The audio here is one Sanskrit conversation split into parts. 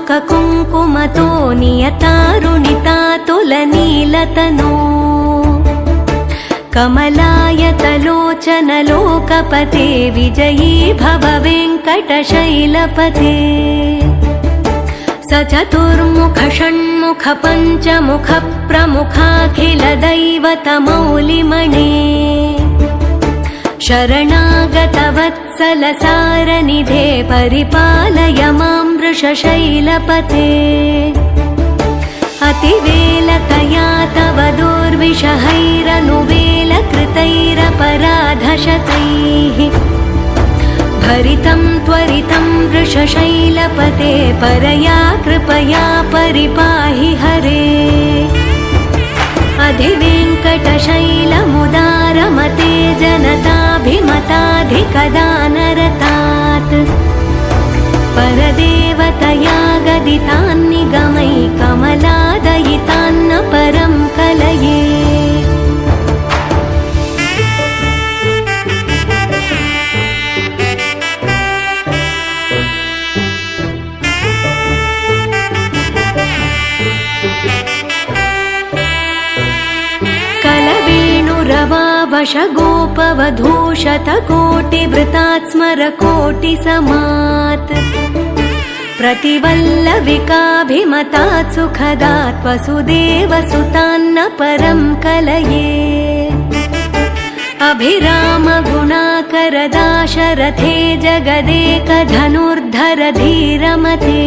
कुङ्कुमतो नियतारुणितातुलनीलतनो कमलायतलोचनलोकपते विजयी भव वेङ्कटशैलपते स चतुर्मुख षण्मुख पञ्चमुख प्रमुखाखिलदैवतमौलिमणे शरणागतवत्सलसारनिधे परिपालय मां वृषशैलपते अतिवेलकया तव दुर्विषहैरनुवेलकृतैरपराधशतैः भरितं त्वरितं वृषशैलपते परया कृपया परिपाहि हरे अधिवेङ्कटशैलमुदारमते जनताभिमताधिकदानरतात् परदेवतया गदितान्निगमै कमलादयितान्न परं कलये वशगोपवधूशतकोटिवृतात् स्मरकोटिसमात् प्रतिवल्लविकाभिमतात् सुखदात् वसुदेवसुतान्न परं कलये अभिरामगुणाकरदाशरथे जगदेकधनुर्धर धीरमते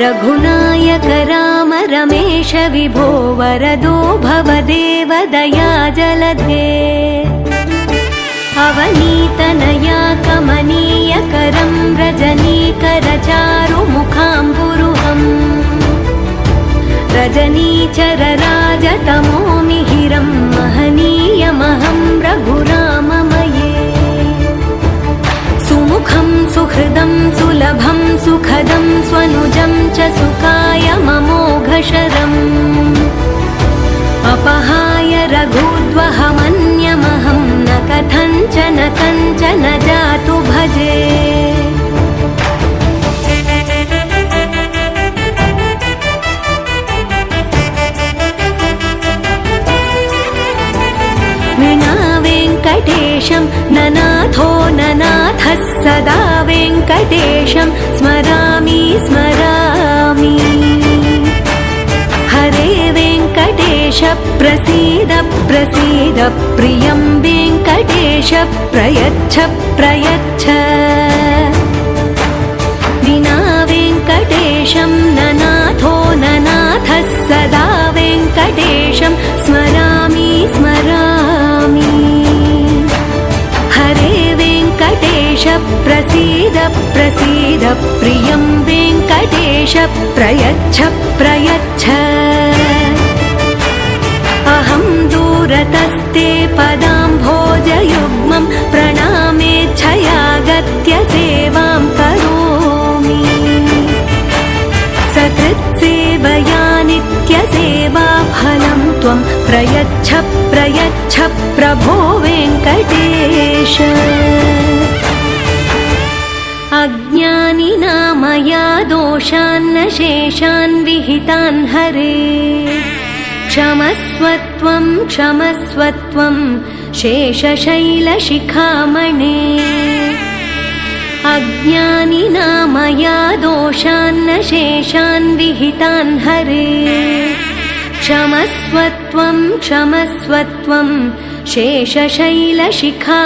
रघुनायक राम रमेश विभो वरदो भवदेव दया जलधे अवनीतनया कमनीयकरं रजनीकर चारुमुखाम्बुरुहम् रजनीचर राजतमो मिहिरं महनीयमहं रघुराममये सुमुखं सुहृदं सुलभं सुखदं स्वनुजं च सुखाय ममोघशरम् अपहाय रघुद्वहमन्यमहं न कथञ्चन कञ्चन जातु भजे विना वेङ्कटेशं ननाथो ननाथः सदा वेङ्कटेशं स्मरामि स्मरामि हरे वेङ्कटेश प्रसीद प्रसीद प्रियं वेङ्कटेश प्रयच्छ प्रयच्छ विना वेङ्कटेशं ननाथो ननाथः सदा वेङ्कटेशं स्मरामि स्मरामि हरे वेङ्कटेश प्रसीद प्रसीद प्रियं वेङ्कटेश प्रयच्छ प्रयच्छ अहं दूरतस्ते पदाम्भोजयुग्मं प्रणामेच्छयागत्य सेवां करोमि सकृत्सेवया नित्यसेवाफलं त्वं प्रयच्छ प्रयच्छ प्रभो वेङ्कटेश अज्ञानिना मया दोषान्न शेषान् विहितान् हरे क्षमस्वत्वं क्षमस्वत्वं शेषशैलशिखामणे अज्ञानिना मया दोषान्न शेषान् विहितान् हरे क्षमस्वत्वं क्षमस्वत्वं शेषशैलशिखामणे